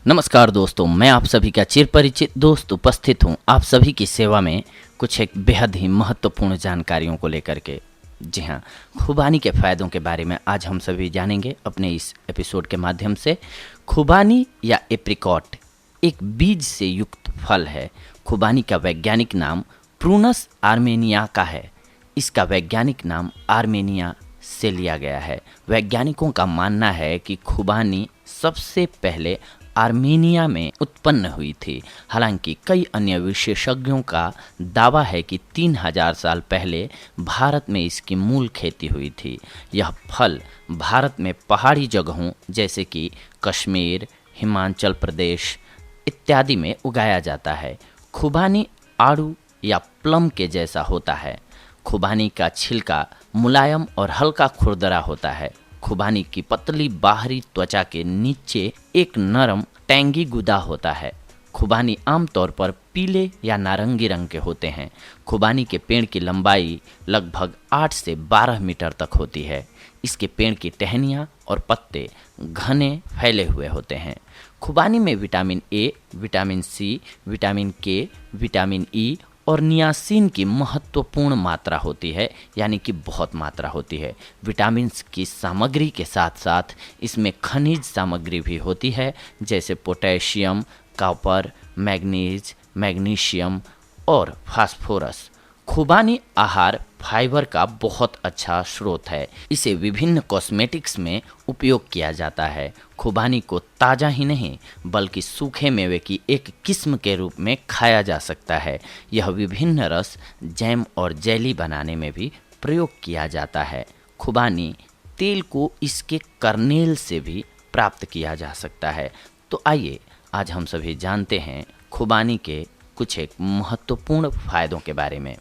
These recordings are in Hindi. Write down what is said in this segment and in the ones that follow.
नमस्कार दोस्तों, मैं आप सभी का चिरपरिचित दोस्त उपस्थित हूं आप सभी की सेवा में कुछ एक बेहद ही महत्वपूर्ण जानकारियों को लेकर के। जी हां, खुबानी के फ़ायदों के बारे में आज हम सभी जानेंगे अपने इस एपिसोड के माध्यम से। खुबानी या एप्रिकॉट एक बीज से युक्त फल है। खुबानी का वैज्ञानिक नाम प्रूनस आर्मेनिया का है। इसका वैज्ञानिक नाम आर्मेनिया से लिया गया है। वैज्ञानिकों का मानना है कि खुबानी सबसे पहले आर्मेनिया में उत्पन्न हुई थी। हालांकि कई अन्य विशेषज्ञों का दावा है कि 3000 साल पहले भारत में इसकी मूल खेती हुई थी। यह फल भारत में पहाड़ी जगहों जैसे कि कश्मीर, हिमाचल प्रदेश इत्यादि में उगाया जाता है। खुबानी आड़ू या प्लम के जैसा होता है। खुबानी का छिलका मुलायम और हल्का खुरदरा होता है। खुबानी की पतली बाहरी त्वचा के नीचे एक नरम टैंगी गुदा होता है। खुबानी आमतौर पर पीले या नारंगी रंग के होते हैं। खुबानी के पेड़ की लंबाई लगभग 8 से 12 मीटर तक होती है। इसके पेड़ की टहनियाँ और पत्ते घने फैले हुए होते हैं। खुबानी में vitamin A, vitamin C, vitamin K, vitamin E और नियासिन की महत्वपूर्ण मात्रा होती है, यानी कि बहुत मात्रा होती है। विटामिन्स की सामग्री के साथ साथ इसमें खनिज सामग्री भी होती है, जैसे पोटेशियम, कॉपर, मैग्नीज, मैग्नीशियम और फास्फोरस। खुबानी आहार फाइबर का बहुत अच्छा स्रोत है। इसे विभिन्न कॉस्मेटिक्स में उपयोग किया जाता है। खुबानी को ताज़ा ही नहीं बल्कि सूखे मेवे की एक किस्म के रूप में खाया जा सकता है। यह विभिन्न रस, जैम और जेली बनाने में भी प्रयोग किया जाता है। खुबानी तेल को इसके कर्नेल से भी प्राप्त किया जा सकता है। तो आइए आज हम सभी जानते हैं खुबानी के कुछ एक महत्वपूर्ण फायदों के बारे में।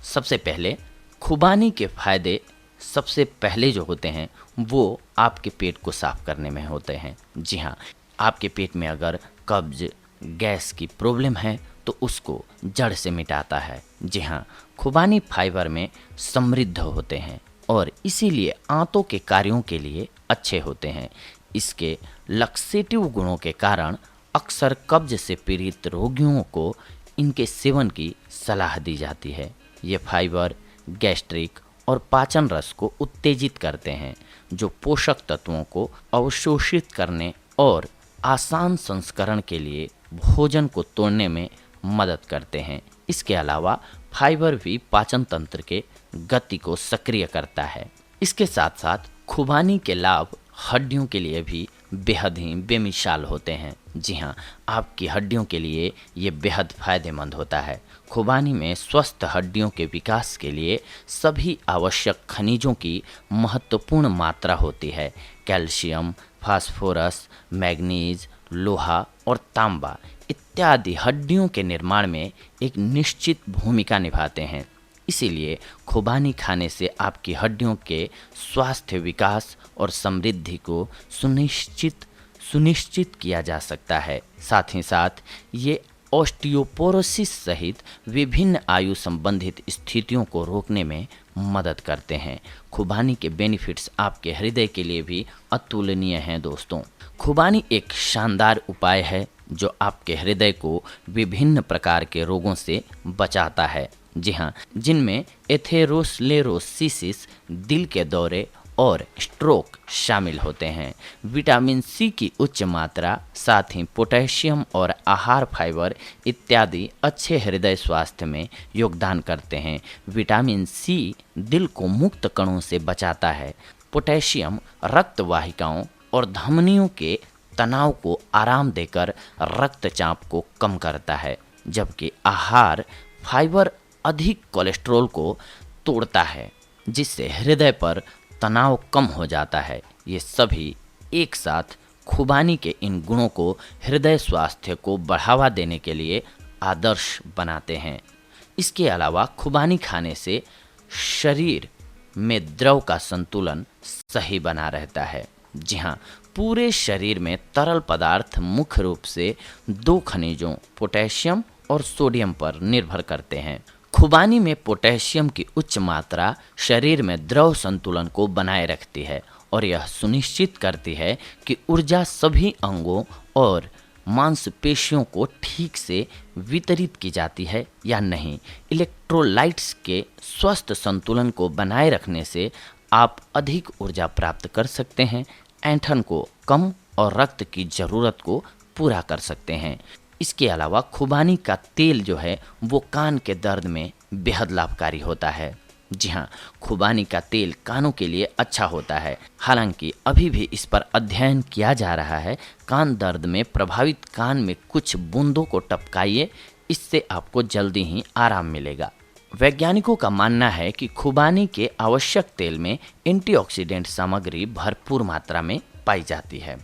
सबसे पहले खुबानी के फायदे सबसे पहले जो होते हैं वो आपके पेट को साफ करने में होते हैं। जी हाँ, आपके पेट में अगर कब्ज, गैस की प्रॉब्लम है तो उसको जड़ से मिटाता है। जी हाँ, खुबानी फाइबर में समृद्ध होते हैं और इसीलिए आंतों के कार्यों के लिए अच्छे होते हैं। इसके लक्सेटिव गुणों के कारण अक्सर कब्ज से पीड़ित रोगियों को इनके सेवन की सलाह दी जाती है। ये फाइबर गैस्ट्रिक और पाचन रस को उत्तेजित करते हैं, जो पोषक तत्वों को अवशोषित करने और आसान संस्करण के लिए भोजन को तोड़ने में मदद करते हैं। इसके अलावा फाइबर भी पाचन तंत्र के गति को सक्रिय करता है। इसके साथ साथ खुबानी के लाभ हड्डियों के लिए भी बेहद ही बेमिसाल होते हैं। जी हाँ, आपकी हड्डियों के लिए ये बेहद फायदेमंद होता है। खुबानी में स्वस्थ हड्डियों के विकास के लिए सभी आवश्यक खनिजों की महत्वपूर्ण मात्रा होती है। कैल्शियम, फास्फोरस, मैग्नीज, लोहा और तांबा इत्यादि हड्डियों के निर्माण में एक निश्चित भूमिका निभाते हैं। इसीलिए खुबानी खाने से आपकी हड्डियों के स्वास्थ्य, विकास और समृद्धि को सुनिश्चित किया जा सकता है। साथ ही साथ ये ऑस्टियोपोरोसिस सहित विभिन्न आयु संबंधित स्थितियों को रोकने में मदद करते हैं। खुबानी के बेनिफिट्स आपके हृदय के लिए भी अतुलनीय हैं दोस्तों। खुबानी एक शानदार उपाय है जो आपके हृदय को विभिन्न प्रकार के रोगों से बचाता है। जी हाँ, जिनमें एथेरोस्क्लेरोसिस, दिल के दौरे और स्ट्रोक शामिल होते हैं। विटामिन सी की उच्च मात्रा, साथ ही पोटेशियम और आहार फाइबर इत्यादि अच्छे हृदय स्वास्थ्य में योगदान करते हैं। विटामिन सी दिल को मुक्त कणों से बचाता है। पोटेशियम रक्त वाहिकाओं और धमनियों के तनाव को आराम देकर रक्तचाप को कम करता है, जबकि आहार फाइबर अधिक कोलेस्ट्रॉल को तोड़ता है, जिससे हृदय पर तनाव कम हो जाता है। ये सभी एक साथ खुबानी के इन गुणों को हृदय स्वास्थ्य को बढ़ावा देने के लिए आदर्श बनाते हैं। इसके अलावा खुबानी खाने से शरीर में द्रव का संतुलन सही बना रहता है। जी हाँ, पूरे शरीर में तरल पदार्थ मुख्य रूप से दो खनिजों पोटेशियम और सोडियम पर निर्भर करते हैं। खुबानी में पोटेशियम की उच्च मात्रा शरीर में द्रव संतुलन को बनाए रखती है और यह सुनिश्चित करती है कि ऊर्जा सभी अंगों और मांसपेशियों को ठीक से वितरित की जाती है या नहीं। इलेक्ट्रोलाइट्स के स्वस्थ संतुलन को बनाए रखने से आप अधिक ऊर्जा प्राप्त कर सकते हैं, ऐंठन को कम और रक्त की ज़रूरत को पूरा कर सकते हैं। इसके अलावा खुबानी का तेल जो है वो कान के दर्द में बेहद लाभकारी होता है। जी हाँ, खुबानी का तेल कानों के लिए अच्छा होता है। हालांकि अभी भी इस पर अध्ययन किया जा रहा है। कान दर्द में प्रभावित कान में कुछ बूंदों को टपकाइए, इससे आपको जल्दी ही आराम मिलेगा। वैज्ञानिकों का मानना है कि खुबानी के आवश्यक तेल में एंटीऑक्सीडेंट सामग्री भरपूर मात्रा में पाई जाती है।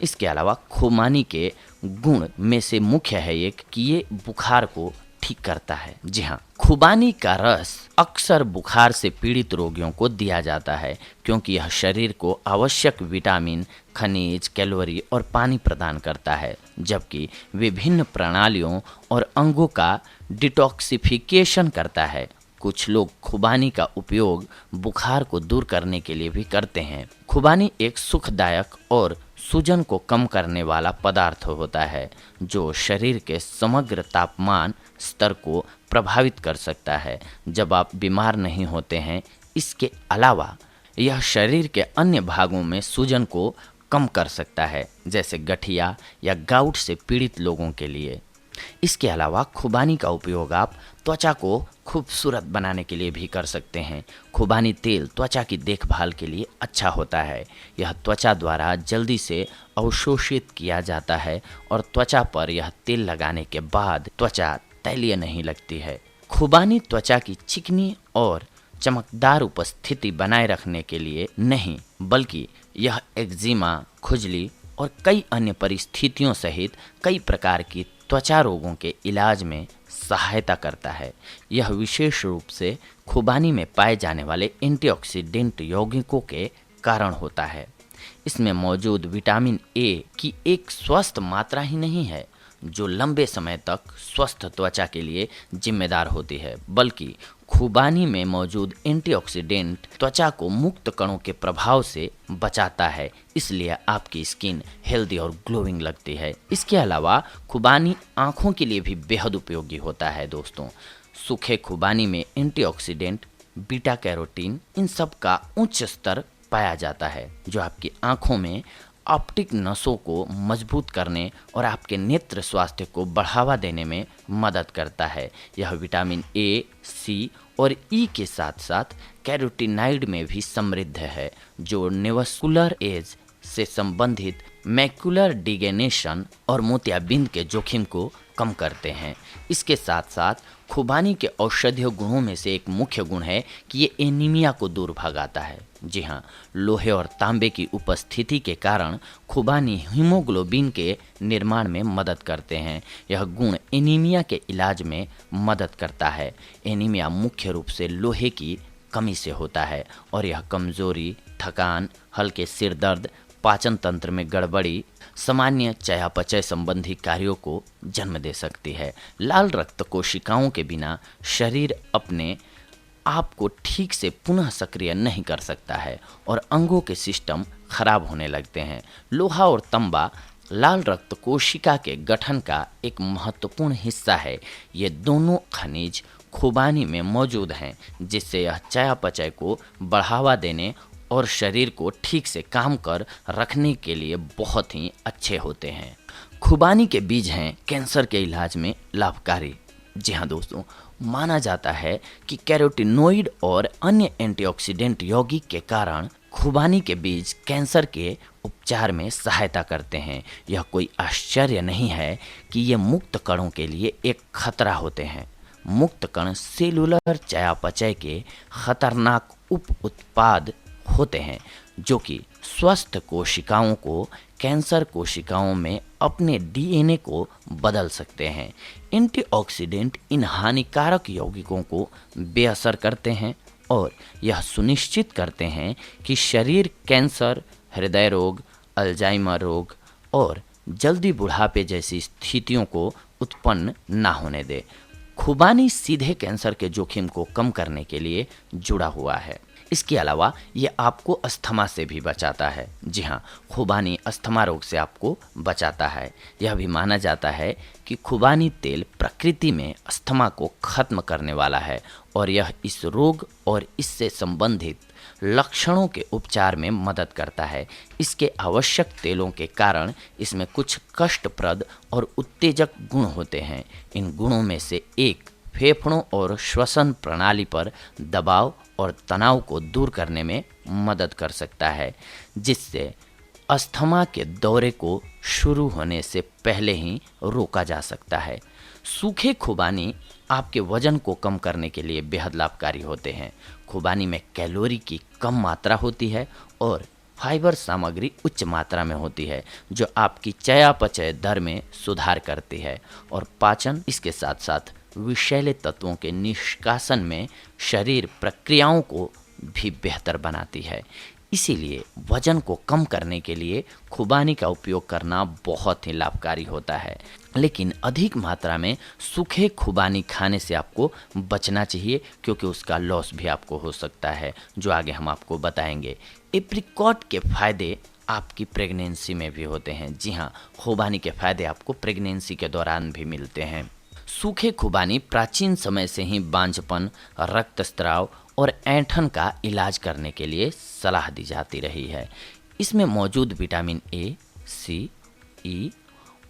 इसके अलावा खुबानी के गुण में से मुख्य है एक कि ये बुखार को ठीक करता है। जी हाँ, खुबानी का रस अक्सर बुखार से पीड़ित रोगियों को दिया जाता है क्योंकि यह शरीर को आवश्यक विटामिन, खनिज, कैलोरी और पानी प्रदान करता है, जबकि विभिन्न प्रणालियों और अंगों का डिटॉक्सिफिकेशन करता है। कुछ लोग खुबानी का उपयोग बुखार को दूर करने के लिए भी करते हैं। खुबानी एक सुखदायक और सूजन को कम करने वाला पदार्थ होता है जो शरीर के समग्र तापमान स्तर को प्रभावित कर सकता है जब आप बीमार नहीं होते हैं। इसके अलावा यह शरीर के अन्य भागों में सूजन को कम कर सकता है, जैसे गठिया या गाउट से पीड़ित लोगों के लिए। इसके अलावा खुबानी का उपयोग आप त्वचा को खूबसूरत बनाने के लिए भी कर सकते हैं। खुबानी तेल त्वचा की देखभाल के लिए अच्छा होता है। यह त्वचा द्वारा जल्दी से अवशोषित किया जाता है और त्वचा पर यह तेल लगाने के बाद त्वचा तैलीय नहीं लगती है। खुबानी त्वचा की चिकनी और चमकदार उपस्थिति बनाए रखने के लिए नहीं, बल्कि यह एक्जिमा, खुजली और कई अन्य परिस्थितियों सहित कई प्रकार की त्वचा रोगों के इलाज में सहायता करता है। यह विशेष रूप से खुबानी में पाए जाने वाले एंटीऑक्सीडेंट यौगिकों के कारण होता है। इसमें मौजूद विटामिन ए की एक स्वस्थ मात्रा ही नहीं है जो लंबे समय तक स्वस्थ त्वचा के लिए जिम्मेदार होती है, बल्कि खुबानी में मौजूद एंटीऑक्सीडेंट त्वचा को मुक्त कणों के प्रभाव से बचाता है, इसलिए आपकी स्किन हेल्दी और ग्लोइंग लगती है। इसके अलावा खुबानी आँखों के लिए भी बेहद उपयोगी होता है दोस्तों। सूखे खुबानी में एंटीऑक्सीडेंट, बीटा कैरोटीन, इन सब का उच्च स्तर पाया जाता है जो आपकी आँखों में ऑप्टिक नसों को मजबूत करने और आपके नेत्र स्वास्थ्य को बढ़ावा देने में मदद करता है। यह विटामिन ए, सी और ई के साथ साथ कैरोटीनाइड में भी समृद्ध है जो नेवस्कुलर एज से संबंधित मैकुलर डिगेनेशन और मोतियाबिंद के जोखिम को कम करते हैं। इसके साथ साथ खुबानी के औषधीय गुणों में से एक मुख्य गुण है कि ये एनीमिया को दूर भगाता है। जी हाँ, लोहे और तांबे की उपस्थिति के कारण खुबानी हीमोग्लोबिन के निर्माण में मदद करते हैं। यह गुण एनीमिया के इलाज में मदद करता है। एनीमिया मुख्य रूप से लोहे की कमी से होता है और यह कमजोरी, थकान, हल्के सिर दर्द, पाचन तंत्र में गड़बड़ी, सामान्य चयापचय संबंधी कार्यों को जन्म दे सकती है। लाल रक्त कोशिकाओं के बिना शरीर अपने आप को ठीक से पुनः सक्रिय नहीं कर सकता है और अंगों के सिस्टम खराब होने लगते हैं। लोहा और तांबा लाल रक्त कोशिका के गठन का एक महत्वपूर्ण हिस्सा है। ये दोनों खनिज खुबानी में मौजूद हैं, जिससे यह चयापचय को बढ़ावा देने और शरीर को ठीक से काम कर रखने के लिए बहुत ही अच्छे होते हैं। खुबानी के बीज हैं कैंसर के इलाज में लाभकारी। जी हाँ दोस्तों, माना जाता है कि कैरोटीनोइड और अन्य एंटीऑक्सीडेंट यौगिक के कारण खुबानी के बीज कैंसर के उपचार में सहायता करते हैं। यह कोई आश्चर्य नहीं है कि ये मुक्त कणों के लिए एक खतरा होते हैं। मुक्त कण सेलुलर चयापचय के खतरनाक उप उत्पाद होते हैं जो कि स्वस्थ कोशिकाओं को कैंसर कोशिकाओं में अपने डीएनए को बदल सकते हैं। एंटीऑक्सीडेंट इन हानिकारक यौगिकों को बेअसर करते हैं और यह सुनिश्चित करते हैं कि शरीर कैंसर, हृदय रोग, अल्जाइमर रोग और जल्दी बुढ़ापे जैसी स्थितियों को उत्पन्न ना होने दे। खुबानी सीधे कैंसर के जोखिम को कम करने के लिए जुड़ा हुआ है। इसके अलावा ये आपको अस्थमा से भी बचाता है। जी हाँ, खुबानी अस्थमा रोग से आपको बचाता है। यह भी माना जाता है कि खुबानी तेल प्रकृति में अस्थमा को खत्म करने वाला है और यह इस रोग और इससे संबंधित लक्षणों के उपचार में मदद करता है। इसके आवश्यक तेलों के कारण इसमें कुछ कष्टप्रद और उत्तेजक गुण होते हैं। इन गुणों में से एक फेफड़ों और श्वसन प्रणाली पर दबाव और तनाव को दूर करने में मदद कर सकता है, जिससे अस्थमा के दौरे को शुरू होने से पहले ही रोका जा सकता है। सूखे खुबानी आपके वजन को कम करने के लिए बेहद लाभकारी होते हैं। खुबानी में कैलोरी की कम मात्रा होती है और फाइबर सामग्री उच्च मात्रा में होती है, जो आपकी चयापचय दर में सुधार करती है और पाचन, इसके साथ साथ विषैले तत्वों के निष्कासन में शरीर प्रक्रियाओं को भी बेहतर बनाती है। इसीलिए वजन को कम करने के लिए खुबानी का उपयोग करना बहुत ही लाभकारी होता है। लेकिन अधिक मात्रा में सूखे खुबानी खाने से आपको बचना चाहिए, क्योंकि उसका लॉस भी आपको हो सकता है, जो आगे हम आपको बताएंगे। एप्रिकॉट के फायदे आपकी प्रेगनेंसी में भी होते हैं। जी हाँ, खुबानी के फायदे आपको प्रेगनेंसी के दौरान भी मिलते हैं। सूखे खुबानी प्राचीन समय से ही बांझपन, रक्तस्राव और ऐंठन का इलाज करने के लिए सलाह दी जाती रही है। इसमें मौजूद विटामिन ए, सी, ई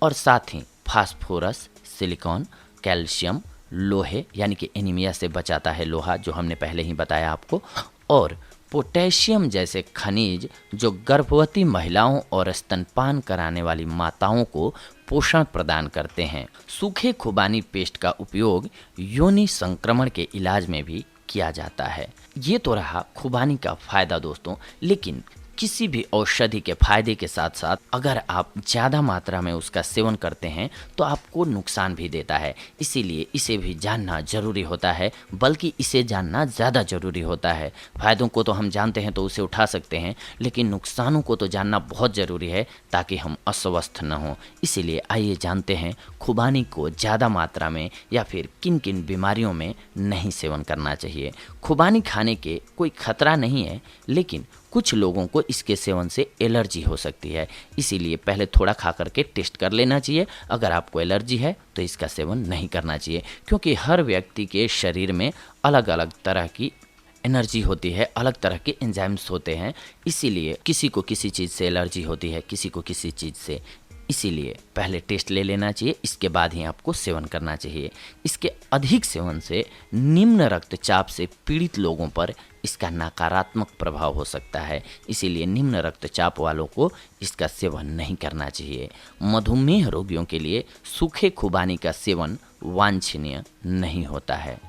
और साथ ही फास्फोरस, सिलिकॉन, कैल्शियम, लोहे यानी कि एनीमिया से बचाता है लोहा, जो हमने पहले ही बताया आपको, और पोटेशियम जैसे खनिज जो गर्भवती महिलाओं और स्तनपान कराने वाली माताओं को पोषण प्रदान करते हैं। सूखे खुबानी पेस्ट का उपयोग योनि संक्रमण के इलाज में भी किया जाता है। ये तो रहा खुबानी का फायदा दोस्तों, लेकिन किसी भी औषधि के फायदे के साथ साथ अगर आप ज़्यादा मात्रा में उसका सेवन करते हैं तो आपको नुकसान भी देता है। इसीलिए इसे भी जानना ज़रूरी होता है, बल्कि इसे जानना ज़्यादा ज़रूरी होता है। फ़ायदों को तो हम जानते हैं तो उसे उठा सकते हैं, लेकिन नुकसानों को तो जानना बहुत ज़रूरी है ताकि हम अस्वस्थ न हों। इसीलिए आइए जानते हैं खुबानी को ज़्यादा मात्रा में या फिर किन किन बीमारियों में नहीं सेवन करना चाहिए। खुबानी खाने के कोई खतरा नहीं है, लेकिन कुछ लोगों को इसके सेवन से एलर्जी हो सकती है। इसीलिए पहले थोड़ा खा करके टेस्ट कर लेना चाहिए। अगर आपको एलर्जी है तो इसका सेवन नहीं करना चाहिए, क्योंकि हर व्यक्ति के शरीर में अलग अलग तरह की एनर्जी होती है, अलग तरह के एंजाइम्स होते हैं। इसीलिए किसी को किसी चीज़ से एलर्जी होती है, किसी को किसी चीज़ से। इसीलिए पहले टेस्ट ले लेना चाहिए, इसके बाद ही आपको सेवन करना चाहिए। इसके अधिक सेवन से निम्न रक्तचाप से पीड़ित लोगों पर इसका नकारात्मक प्रभाव हो सकता है। इसीलिए निम्न रक्तचाप वालों को इसका सेवन नहीं करना चाहिए। मधुमेह रोगियों के लिए सूखे खुबानी का सेवन वांछनीय नहीं होता है।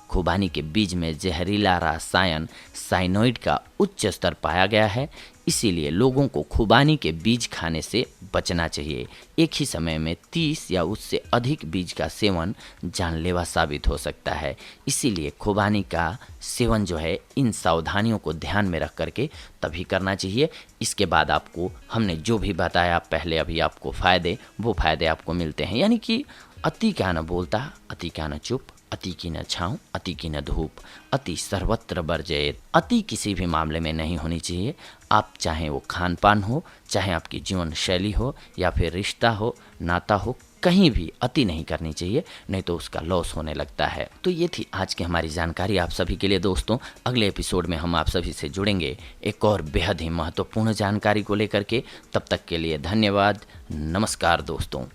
खुबानी के बीज में जहरीला रसायन साइनोइड का उच्च स्तर पाया गया है, इसीलिए लोगों को खुबानी के बीज खाने से बचना चाहिए। एक ही समय में 30 या उससे अधिक बीज का सेवन जानलेवा साबित हो सकता है। इसीलिए खुबानी का सेवन जो है इन सावधानियों को ध्यान में रख करके तभी करना चाहिए। इसके बाद आपको हमने जो भी बताया पहले अभी आपको फ़ायदे, वो फ़ायदे आपको मिलते हैं। यानी कि अति क्या न बोलता, अति क्या न चुप, अति की न छाँव, अति की न धूप, अति सर्वत्र वर्जयेत। अति किसी भी मामले में नहीं होनी चाहिए। आप चाहे वो खान पान हो, चाहे आपकी जीवन शैली हो, या फिर रिश्ता हो, नाता हो, कहीं भी अति नहीं करनी चाहिए, नहीं तो उसका लॉस होने लगता है। तो ये थी आज की हमारी जानकारी आप सभी के लिए दोस्तों। अगले एपिसोड में हम आप सभी से जुड़ेंगे एक और बेहद ही महत्वपूर्ण जानकारी को लेकर के। तब तक के लिए धन्यवाद। नमस्कार दोस्तों।